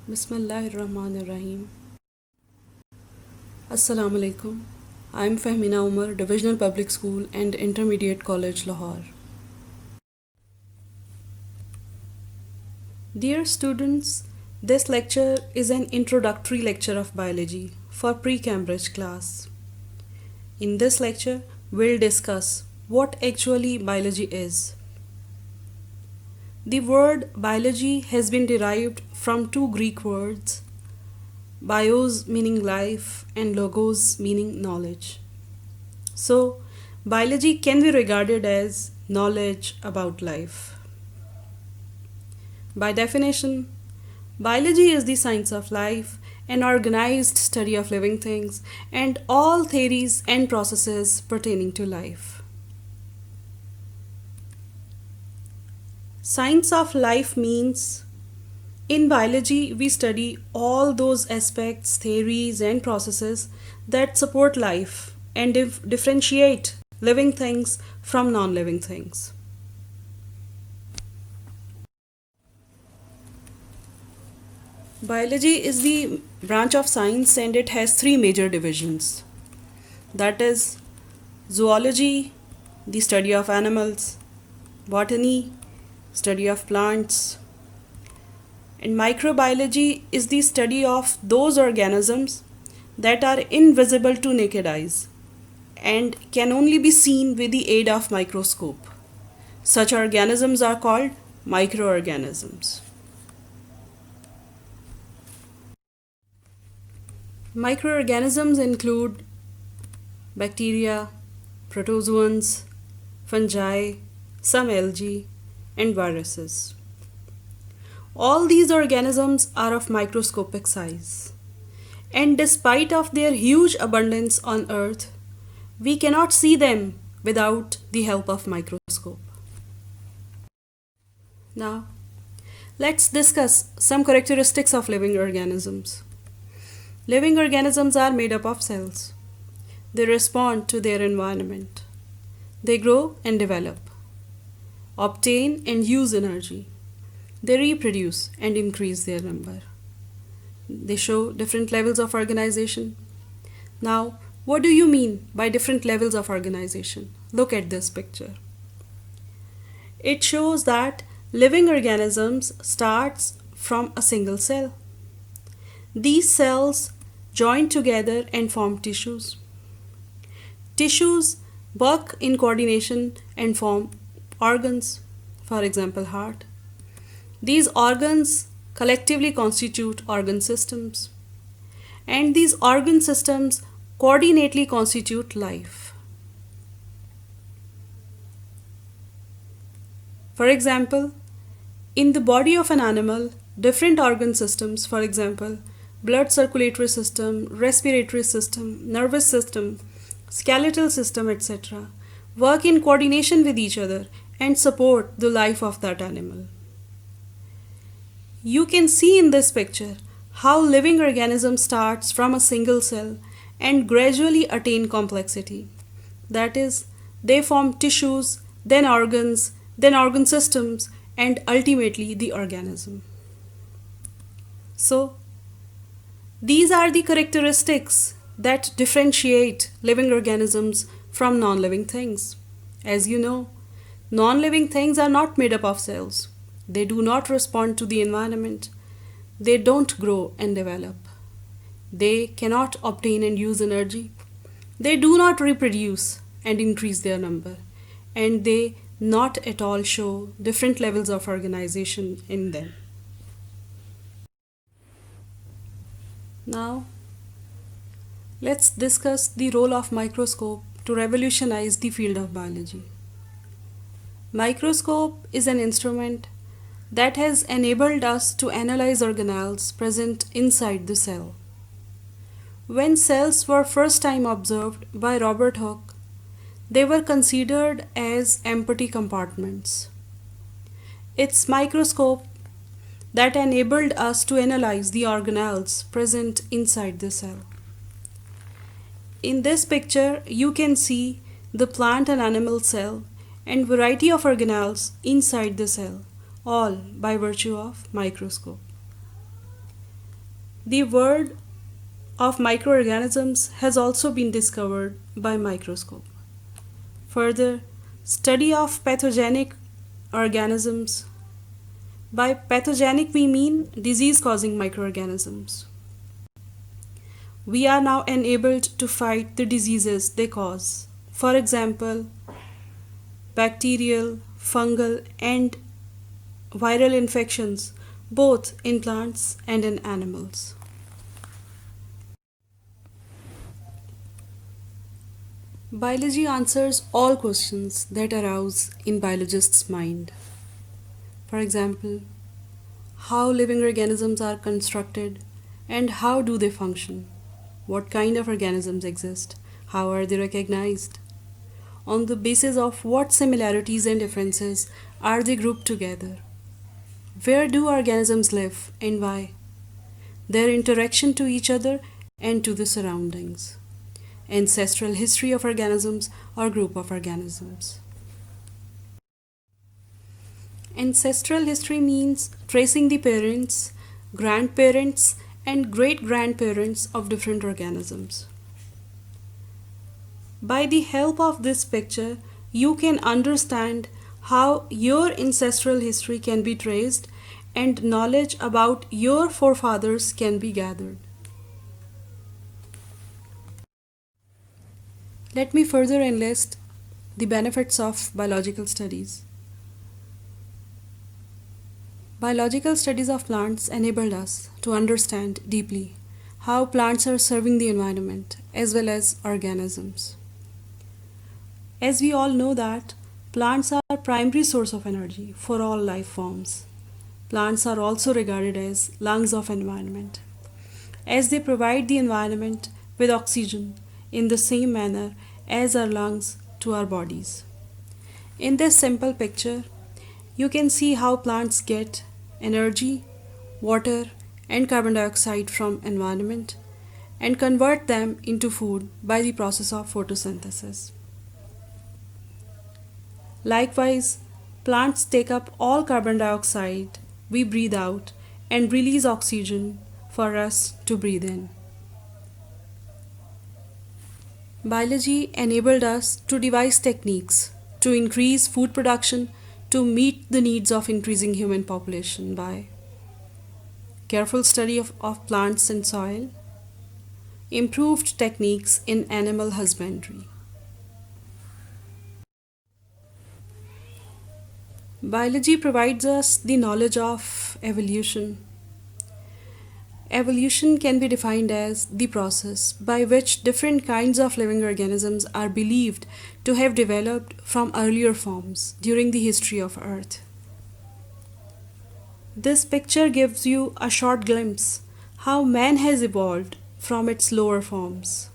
Bismillahirrahmanirrahim. Assalamu alaikum. I am Fahmina Umar, Divisional Public School and Intermediate College, Lahore. Dear students, this lecture is an introductory lecture of biology for pre-Cambridge class. In this lecture, we'll discuss what actually biology is. The word biology has been derived from two Greek words, bios meaning life and logos meaning knowledge. So, biology can be regarded as knowledge about life. By definition, biology is the science of life, an organized study of living things, and all theories and processes pertaining to life. Science of life means in biology we study all those aspects, theories, and processes that support life and differentiate living things from non living things. Biology is the branch of science and it has three major divisions. That is zoology, the study of animals, botany, study of plants, and microbiology is the study of those organisms that are invisible to naked eyes and can only be seen with the aid of microscope. Such organisms are called microorganisms. Microorganisms include bacteria, protozoans, fungi, some algae, and viruses. All these organisms are of microscopic size, and despite of their huge abundance on earth, we cannot see them without the help of microscope. Now, let's discuss some characteristics of living organisms. Living organisms are made up of cells. They respond to their environment. They grow and develop, obtain and use energy. They reproduce and increase their number. They show different levels of organization. Now, what do you mean by different levels of organization? Look at this picture. It shows that living organisms starts from a single cell. These cells join together and form tissues. Tissues work in coordination and form organs, for example, heart. These organs collectively constitute organ systems, and these organ systems coordinately constitute life. For example, in the body of an animal, different organ systems, for example, blood circulatory system, respiratory system, nervous system, skeletal system, etc., work in coordination with each other and support the life of that animal. You can see in this picture how living organism starts from a single cell and gradually attain complexity. That is, they form tissues, then organ systems, and ultimately the organism. So, these are the characteristics that differentiate living organisms from non-living things. As you know, non-living things are not made up of cells. They do not respond to the environment. They don't grow and develop. They cannot obtain and use energy. They do not reproduce and increase their number. And they not at all show different levels of organization in them. Now, let's discuss the role of microscope to revolutionize the field of biology. Microscope is an instrument that has enabled us to analyze organelles present inside the cell. When cells were first time observed by Robert Hooke, they were considered as empty compartments. It's microscope that enabled us to analyze the organelles present inside the cell. In this picture, you can see the plant and animal cell and variety of organelles inside the cell, all by virtue of microscope. The world of microorganisms has also been discovered by microscope. Further, study of pathogenic organisms. By pathogenic we mean disease-causing microorganisms. We are now enabled to fight the diseases they cause. For example, bacterial, fungal, and viral infections, both in plants and in animals. Biology answers all questions that arouse in biologists' mind. For example, how living organisms are constructed and how do they function? What kind of organisms exist? How are they recognized? On the basis of what similarities and differences are they grouped together? Where do organisms live and why? Their interaction to each other and to the surroundings. Ancestral history of organisms or group of organisms. Ancestral history means tracing the parents, grandparents, and great-grandparents of different organisms. By the help of this picture, you can understand how your ancestral history can be traced and knowledge about your forefathers can be gathered. Let me further enlist the benefits of biological studies. Biological studies of plants enabled us to understand deeply how plants are serving the environment as well as organisms. As we all know that plants are primary source of energy for all life forms. Plants are also regarded as lungs of environment, as they provide the environment with oxygen in the same manner as our lungs to our bodies. In this simple picture, you can see how plants get energy, water, and carbon dioxide from environment and convert them into food by the process of photosynthesis. Likewise, plants take up all carbon dioxide we breathe out and release oxygen for us to breathe in. Biology enabled us to devise techniques to increase food production to meet the needs of increasing human population by careful study of plants and soil, improved techniques in animal husbandry. Biology provides us the knowledge of evolution. Evolution can be defined as the process by which different kinds of living organisms are believed to have developed from earlier forms during the history of Earth. This picture gives you a short glimpse how man has evolved from its lower forms.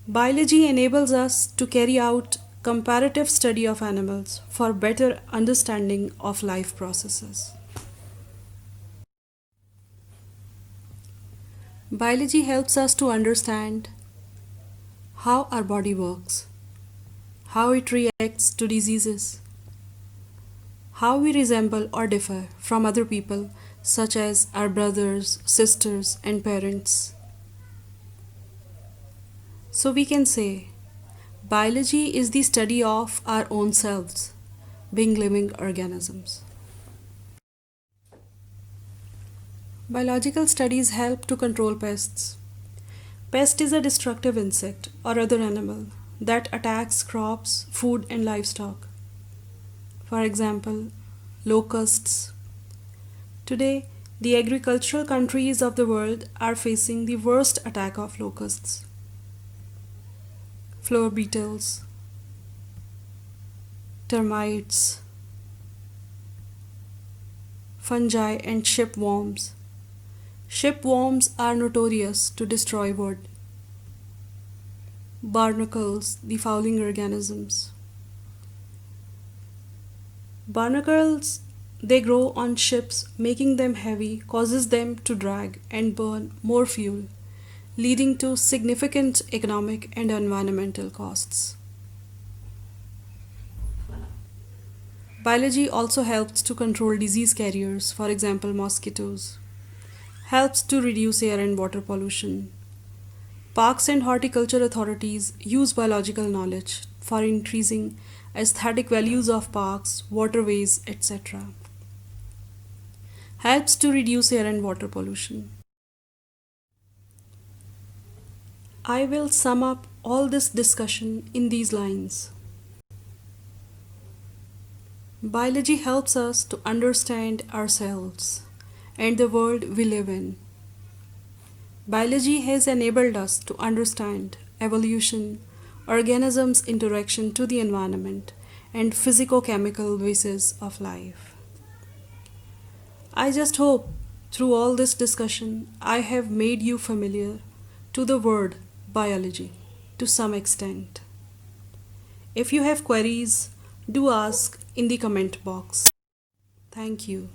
Biology enables us to carry out comparative study of animals for better understanding of life processes. Biology helps us to understand how our body works, how it reacts to diseases, how we resemble or differ from other people such as our brothers, sisters, and parents. So we can say, biology is the study of our own selves, being living organisms. Biological studies help to control pests. Pest is a destructive insect or other animal that attacks crops, food, and livestock. For example, locusts. Today, the agricultural countries of the world are facing the worst attack of locusts. Flower beetles, termites, fungi, and shipworms. Shipworms are notorious to destroy wood. Barnacles, the fouling organisms. Barnacles, they grow on ships, making them heavy causes them to drag and burn more fuel, leading to significant economic and environmental costs. Biology also helps to control disease carriers, for example, mosquitoes, helps to reduce air and water pollution. Parks and horticulture authorities use biological knowledge for increasing aesthetic values of parks, waterways, etc. Helps to reduce air and water pollution. I will sum up all this discussion in these lines. Biology helps us to understand ourselves and the world we live in. Biology has enabled us to understand evolution, organisms' interaction to the environment, and physico-chemical basis of life. I just hope through all this discussion I have made you familiar to the word biology to some extent. If you have queries, do ask in the comment box. Thank you.